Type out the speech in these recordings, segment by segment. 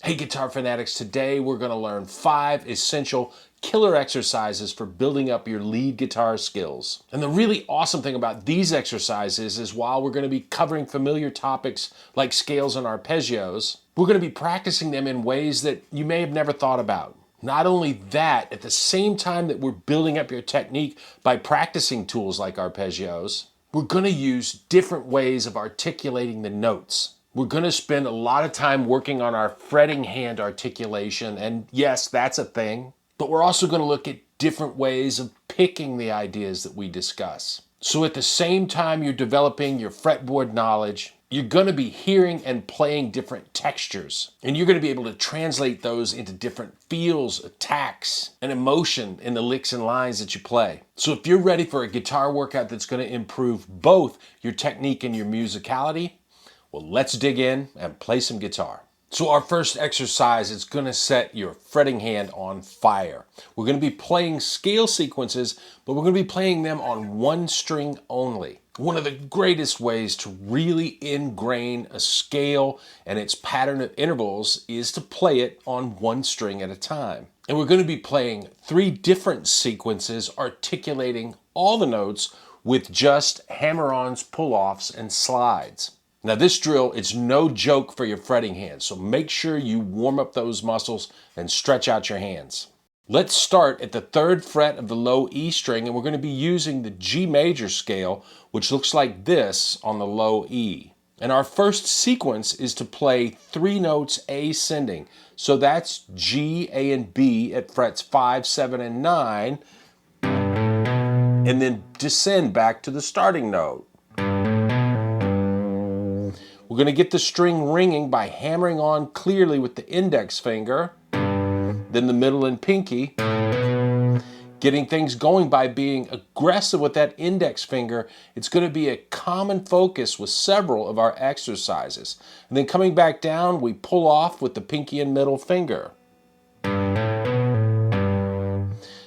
Hey guitar fanatics, today we're going to learn 5 essential killer exercises for building up your lead guitar skills. And the really awesome thing about these exercises is while we're going to be covering familiar topics like scales and arpeggios, we're going to be practicing them in ways that you may have never thought about. Not only that, at the same time that we're building up your technique by practicing tools like arpeggios, we're going to use different ways of articulating the notes. We're going to spend a lot of time working on our fretting hand articulation, and yes, that's a thing. But we're also going to look at different ways of picking the ideas that we discuss. So at the same time you're developing your fretboard knowledge, you're going to be hearing and playing different textures. And you're going to be able to translate those into different feels, attacks, and emotion in the licks and lines that you play. So if you're ready for a guitar workout that's going to improve both your technique and your musicality, well, let's dig in and play some guitar. So our first exercise is going to set your fretting hand on fire. We're going to be playing scale sequences, but we're going to be playing them on one string only. One of the greatest ways to really ingrain a scale and its pattern of intervals is to play it on one string at a time. And we're going to be playing 3 different sequences articulating all the notes with just hammer-ons, pull-offs, and slides. Now this drill, it's no joke for your fretting hands, so make sure you warm up those muscles and stretch out your hands. Let's start at the 3rd fret of the low E string, and we're going to be using the G major scale, which looks like this on the low E. And our first sequence is to play 3 notes ascending. So that's G, A, and B at frets 5, 7, and 9, and then descend back to the starting note. We're going to get the string ringing by hammering on clearly with the index finger, then the middle and pinky, getting things going by being aggressive with that index finger. It's going to be a common focus with several of our exercises. And then coming back down, we pull off with the pinky and middle finger.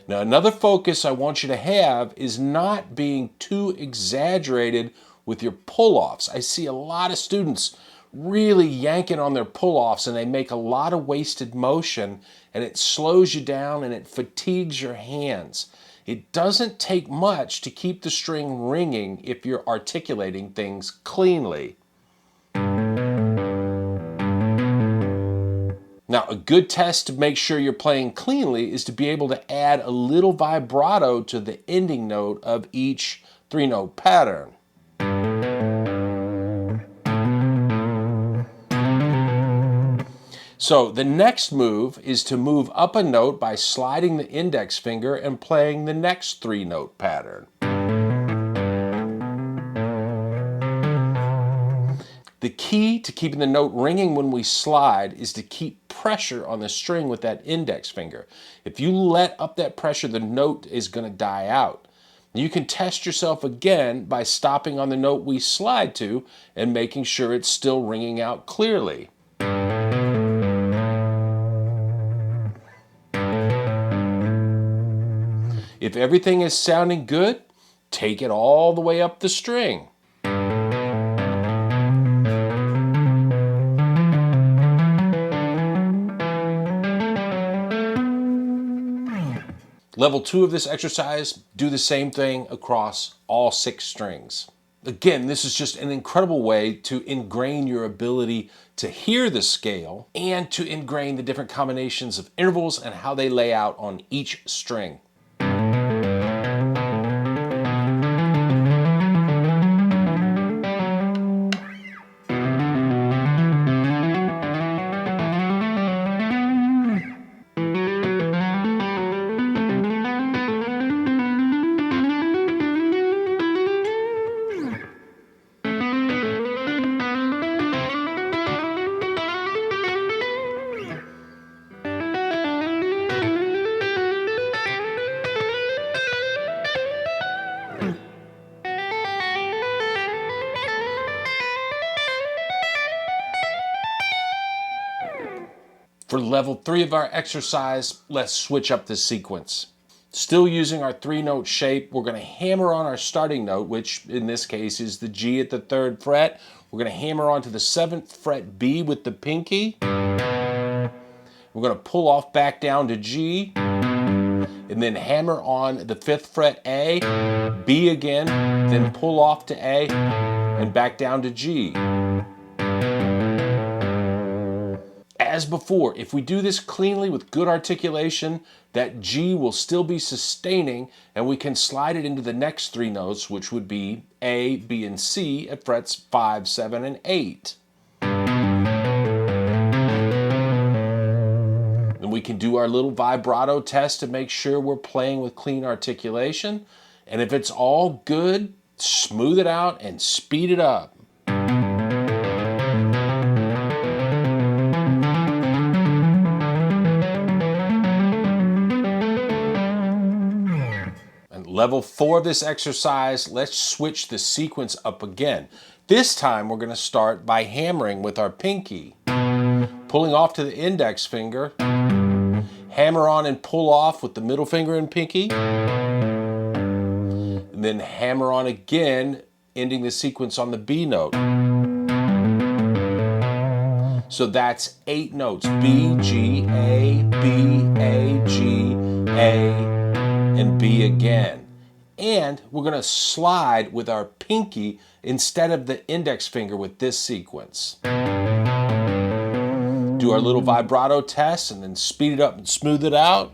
Now another focus I want you to have is not being too exaggerated with your pull-offs. I see a lot of students really yanking on their pull-offs and they make a lot of wasted motion and it slows you down and it fatigues your hands. It doesn't take much to keep the string ringing if you're articulating things cleanly. Now, a good test to make sure you're playing cleanly is to be able to add a little vibrato to the ending note of each 3-note pattern. So the next move is to move up a note by sliding the index finger and playing the next 3-note pattern. The key to keeping the note ringing when we slide is to keep pressure on the string with that index finger. If you let up that pressure, the note is going to die out. You can test yourself again by stopping on the note we slide to and making sure it's still ringing out clearly. If everything is sounding good, take it all the way up the string. Level 2 of this exercise, do the same thing across all 6 strings. Again, this is just an incredible way to ingrain your ability to hear the scale and to ingrain the different combinations of intervals and how they lay out on each string. For level 3 of our exercise, let's switch up the sequence. Still using our 3-note shape, we're going to hammer on our starting note, which in this case is the G at the 3rd fret. We're going to hammer onto the 7th fret B with the pinky. And We're going to pull off back down to G, and then hammer on the 5th fret A, B again, then pull off to A, and back down to G. As before, if we do this cleanly with good articulation, that G will still be sustaining, and we can slide it into the next 3 notes, which would be A, B, and C at frets 5, 7, and 8. And we can do our little vibrato test to make sure we're playing with clean articulation. And if it's all good, smooth it out and speed it up. Level 4 of this exercise, let's switch the sequence up again. This time we're going to start by hammering with our pinky, pulling off to the index finger, hammer on and pull off with the middle finger and pinky, and then hammer on again, ending the sequence on the B note. So that's 8 notes: B, G, A, B, A, G, A, and B again. And we're going to slide with our pinky instead of the index finger with this sequence. Do our little vibrato test and then speed it up and smooth it out.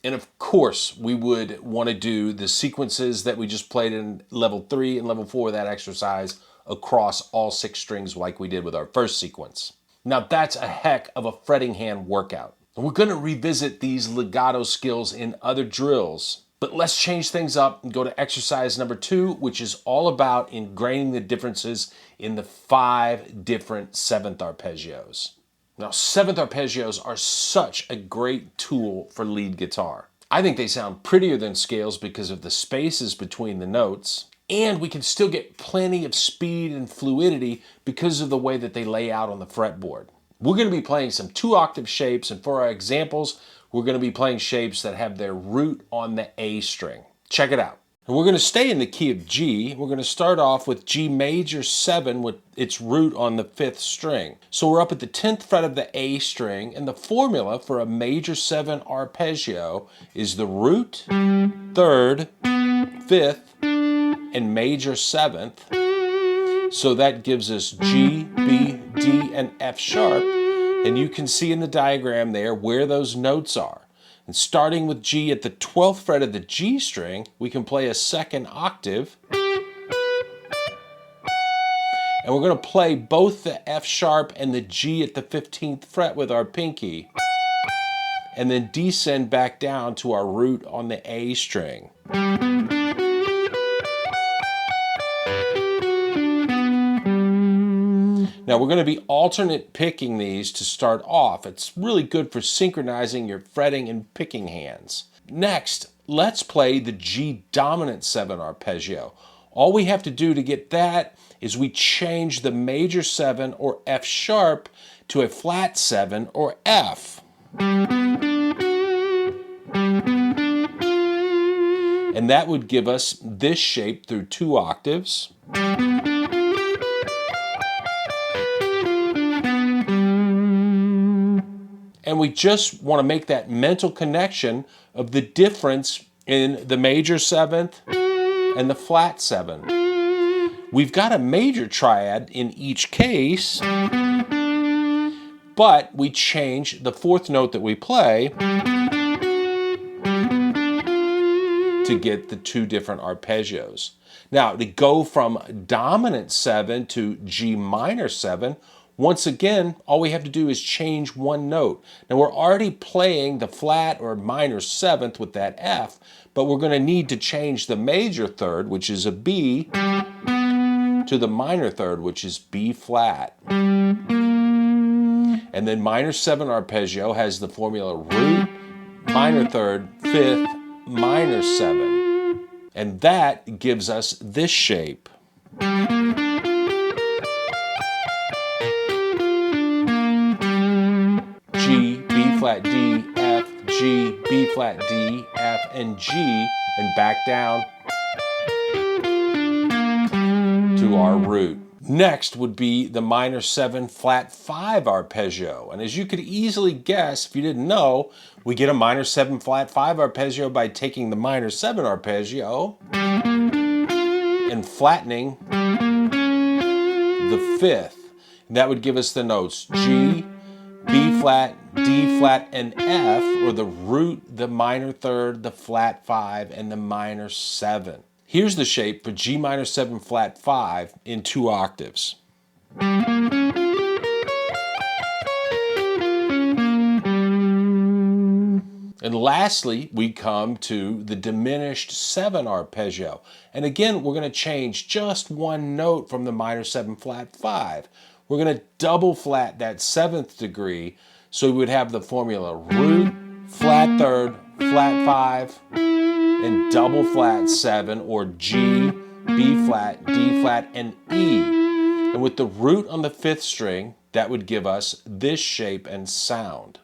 And of course, we would want to do the sequences that we just played in level 3 and level 4 of that exercise across all 6 strings like we did with our first sequence. Now that's a heck of a fretting hand workout. And we're going to revisit these legato skills in other drills, but let's change things up and go to exercise number 2, which is all about ingraining the differences in the 5 different 7th arpeggios. Now 7th arpeggios are such a great tool for lead guitar. I think they sound prettier than scales because of the spaces between the notes. And we can still get plenty of speed and fluidity because of the way that they lay out on the fretboard. We're going to be playing some 2-octave shapes, and for our examples, we're going to be playing shapes that have their root on the A string. Check it out. And we're going to stay in the key of G. We're going to start off with G major 7 with its root on the 5th string. So we're up at the 10th fret of the A string, and the formula for a major 7 arpeggio is the root, 3rd, 5th, and major 7th. So that gives us G, B, D, and F sharp. And you can see in the diagram there where those notes are. And starting with G at the 12th fret of the G string, we can play a 2nd octave. And we're going to play both the F sharp and the G at the 15th fret with our pinky. And then descend back down to our root on the A string. Now we're going to be alternate picking these to start off. It's really good for synchronizing your fretting and picking hands. Next, let's play the G dominant 7 arpeggio. All we have to do to get that is we change the major 7 or F sharp to a flat 7 or F. And that would give us this shape through 2 octaves. And we just want to make that mental connection of the difference in the major 7th and the flat 7. We've got a major triad in each case, but we change the 4th note that we play to get the 2 different arpeggios. Now, to go from dominant 7 to G minor 7, once again, all we have to do is change 1 note. Now we're already playing the flat or minor 7th with that F, but we're going to need to change the major 3rd, which is a B, to the minor 3rd, which is B flat. And then minor 7 arpeggio has the formula root, minor 3rd, 5th, minor 7. And that gives us this shape. G, B flat, D, F, G, B flat, D, F, and G, and back down to our root. Next would be the minor 7 flat 5 arpeggio. And as you could easily guess, if you didn't know, we get a minor 7 flat 5 arpeggio by taking the minor 7 arpeggio and flattening the 5th. And that would give us the notes G, B flat, D flat, and F, or the root, the minor 3rd, the flat 5, and the minor 7. Here's the shape for G minor 7 flat 5 in 2 octaves. And lastly, we come to the diminished 7 arpeggio. And again, we're going to change just one note from the minor 7 flat 5. We're going to double flat that 7th degree, so we would have the formula root, flat 3rd, flat 5, and double flat 7, or G, B flat, D flat, and E. And with the root on the 5th string, that would give us this shape and sound.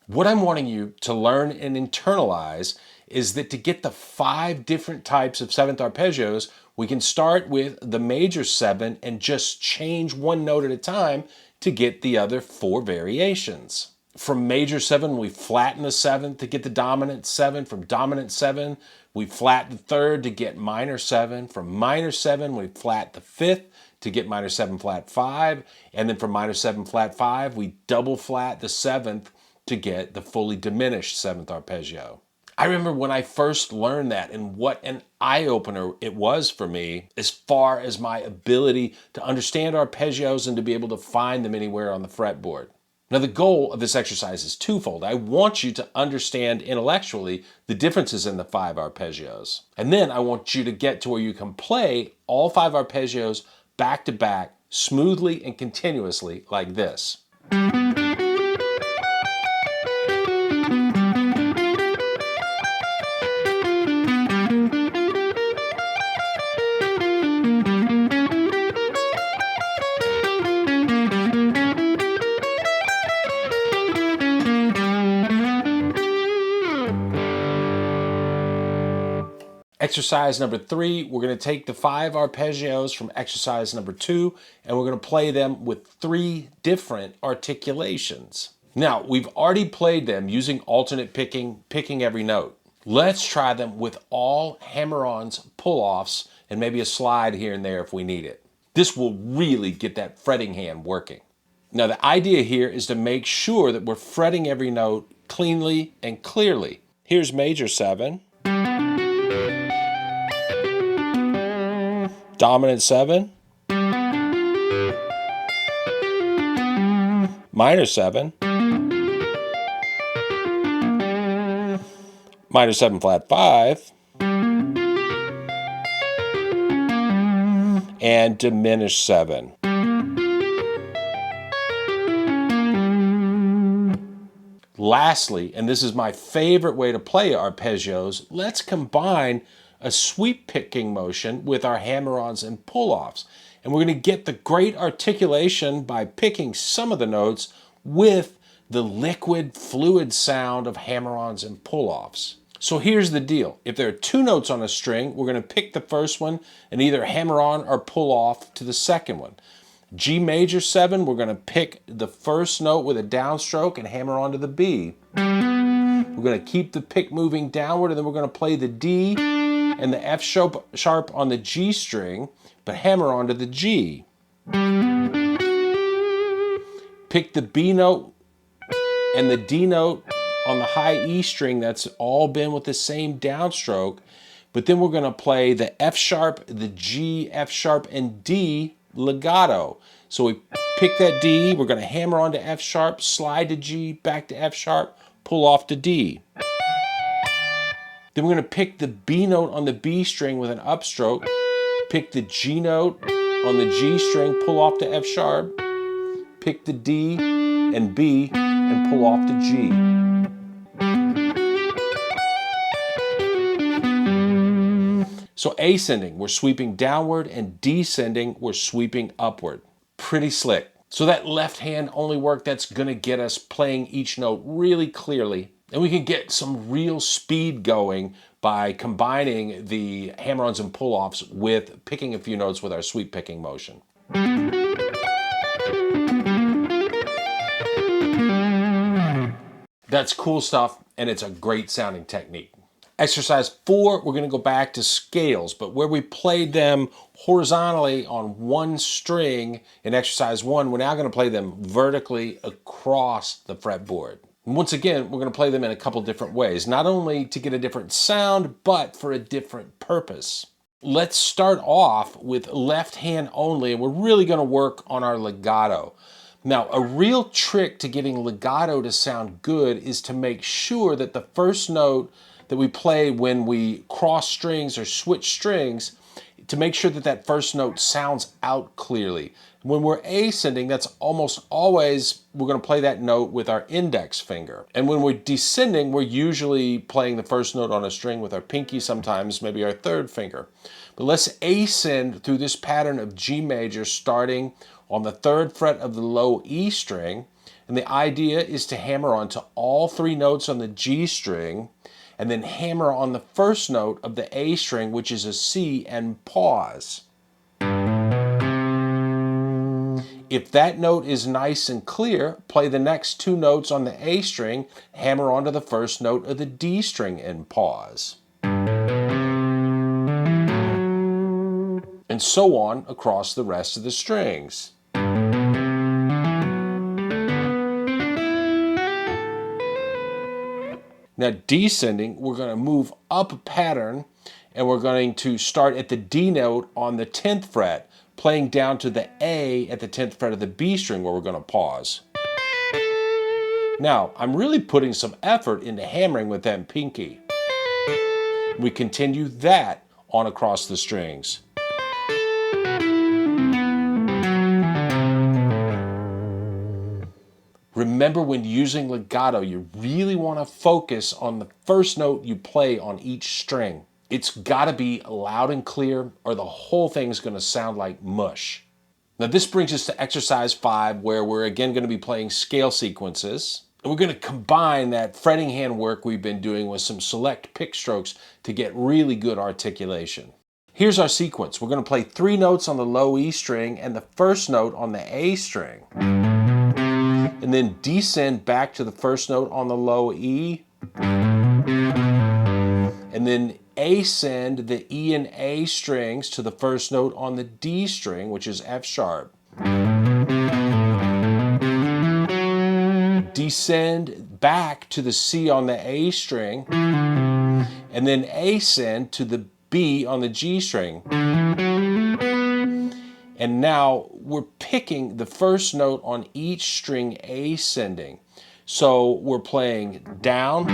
What I'm wanting you to learn and internalize is that to get the 5 different types of 7th arpeggios, we can start with the major 7 and just change one note at a time to get the other 4 variations. From major 7, we flatten the 7th to get the dominant 7. From dominant 7, we flat the 3rd to get minor 7. From minor 7, we flat the 5th to get minor 7 flat 5. And then from minor 7 flat 5, we double flat the 7th to get the fully diminished 7th arpeggio. I remember when I first learned that, and what an eye-opener it was for me as far as my ability to understand arpeggios and to be able to find them anywhere on the fretboard. Now, the goal of this exercise is twofold. I want you to understand intellectually the differences in the 5 arpeggios. And then I want you to get to where you can play all 5 arpeggios back to back, smoothly and continuously like this. Exercise number 3, we're going to take the 5 arpeggios from exercise number 2, and we're going to play them with 3 different articulations. Now, we've already played them using alternate picking every note. Let's try them with all hammer-ons, pull-offs, and maybe a slide here and there if we need it. This will really get that fretting hand working. Now, the idea here is to make sure that we're fretting every note cleanly and clearly. Here's major 7. Dominant 7, minor 7, minor 7 flat 5, and diminished 7. Lastly, and this is my favorite way to play arpeggios, let's combine a sweep picking motion with our hammer-ons and pull-offs. And we're going to get the great articulation by picking some of the notes with the liquid, fluid sound of hammer-ons and pull-offs. So here's the deal. If there are 2 notes on a string, we're going to pick the first one and either hammer-on or pull-off to the second one. G major 7, we're going to pick the first note with a downstroke and hammer on to the B. We're going to keep the pick moving downward, and then we're going to play the D and the F sharp on the G string, but hammer onto the G. Pick the B note and the D note on the high E string. That's all been with the same downstroke, but then we're going to play the F sharp, the G, F sharp, and D legato. So we pick that D, we're going to hammer onto F sharp, slide to G, back to F sharp, pull off to D. Then we're going to pick the B note on the B string with an upstroke, pick the G note on the G string, pull off to F sharp, pick the D and B and pull off to G. So ascending, we're sweeping downward, and descending, we're sweeping upward. Pretty slick. So that left hand only work, that's gonna get us playing each note really clearly. And we can get some real speed going by combining the hammer-ons and pull-offs with picking a few notes with our sweep picking motion. That's cool stuff, and it's a great sounding technique. Exercise 4, we're going to go back to scales, but where we played them horizontally on one string in exercise 1, we're now going to play them vertically across the fretboard. And once again, we're going to play them in a couple different ways, not only to get a different sound, but for a different purpose. Let's start off with left hand only, and we're really going to work on our legato. Now, a real trick to getting legato to sound good is to make sure that the first note that we play when we cross strings or switch strings, to make sure that that first note sounds out clearly. When we're ascending, that's almost always, we're going to play that note with our index finger. And when we're descending, we're usually playing the first note on a string with our pinky, sometimes maybe our third finger. But let's ascend through this pattern of G major, starting on the 3rd fret of the low E string. And the idea is to hammer onto all 3 notes on the G string, and then hammer on the first note of the A string, which is a C, and pause. If that note is nice and clear, play the next 2 notes on the A string, hammer onto the first note of the D string, and pause. And so on across the rest of the strings. Now descending, we're going to move up a pattern, and we're going to start at the D note on the 10th fret, playing down to the A at the 10th fret of the B string, where we're going to pause. Now, I'm really putting some effort into hammering with that pinky. We continue that on across the strings. Remember, when using legato, you really want to focus on the first note you play on each string. It's got to be loud and clear, or the whole thing's going to sound like mush. Now this brings us to exercise 5, where we're again going to be playing scale sequences. And we're going to combine that fretting hand work we've been doing with some select pick strokes to get really good articulation. Here's our sequence. We're going to play 3 notes on the low E string and the first note on the A string. And then descend back to the first note on the low E, and then ascend the E and A strings to the first note on the D string, which is F sharp. Descend back to the C on the A string, and then ascend to the B on the G string. And now we're picking the first note on each string ascending. So we're playing down,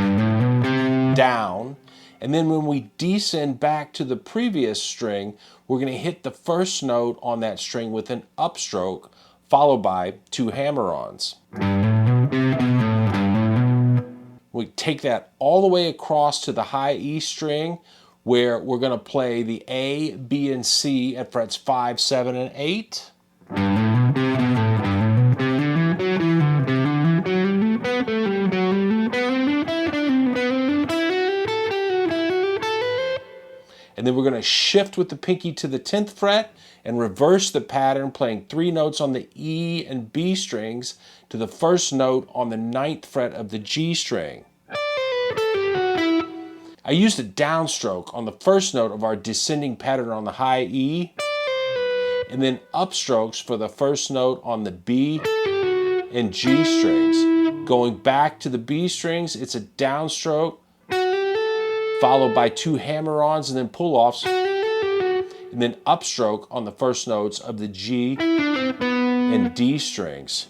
down, and then when we descend back to the previous string, we're going to hit the first note on that string with an upstroke, followed by 2 hammer-ons. We take that all the way across to the high E string, where we're going to play the A, B, and C at frets 5, 7, and 8. And then we're going to shift with the pinky to the 10th fret and reverse the pattern, playing 3 notes on the E and B strings to the first note on the 9th fret of the G string. I used a downstroke on the first note of our descending pattern on the high E, and then upstrokes for the first note on the B and G strings. Going back to the B strings, it's a downstroke, followed by 2 hammer-ons and then pull-offs, and then upstroke on the first notes of the G and D strings.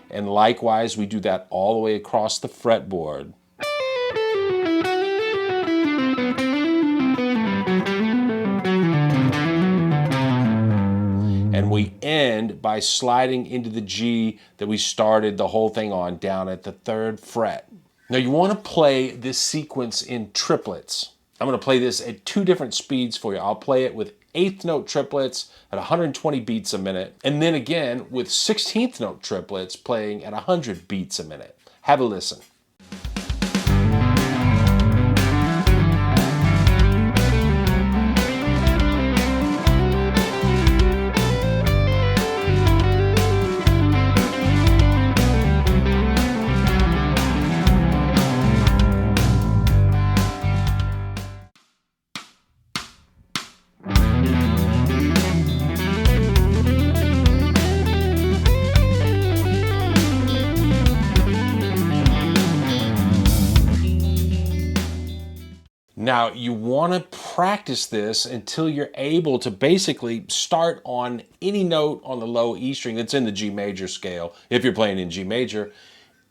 And likewise, we do that all the way across the fretboard. And we end by sliding into the G that we started the whole thing on, down at the 3rd fret. Now you want to play this sequence in triplets. I'm going to play this at 2 different speeds for you. I'll play it with eighth note triplets at 120 beats a minute, and then again with 16th note triplets playing at 100 beats a minute. Have a listen. Now, you want to practice this until you're able to basically start on any note on the low E string that's in the G major scale, if you're playing in G major,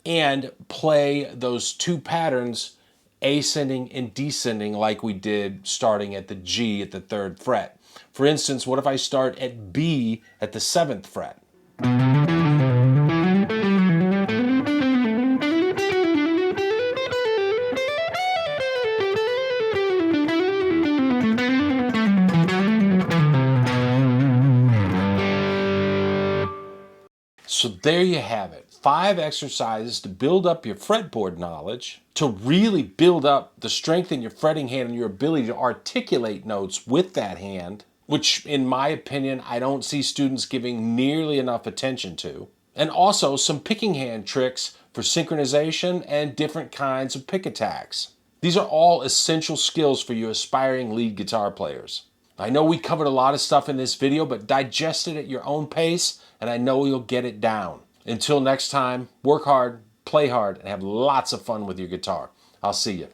and play those two patterns, ascending and descending, like we did starting at the G at the 3rd fret. For instance, what if I start at B at the 7th fret? So there you have it. 5 exercises to build up your fretboard knowledge, to really build up the strength in your fretting hand and your ability to articulate notes with that hand, which in my opinion, I don't see students giving nearly enough attention to. And also some picking hand tricks for synchronization and different kinds of pick attacks. These are all essential skills for you aspiring lead guitar players. I know we covered a lot of stuff in this video, but digest it at your own pace, and I know you'll get it down. Until next time, work hard, play hard, and have lots of fun with your guitar. I'll see you.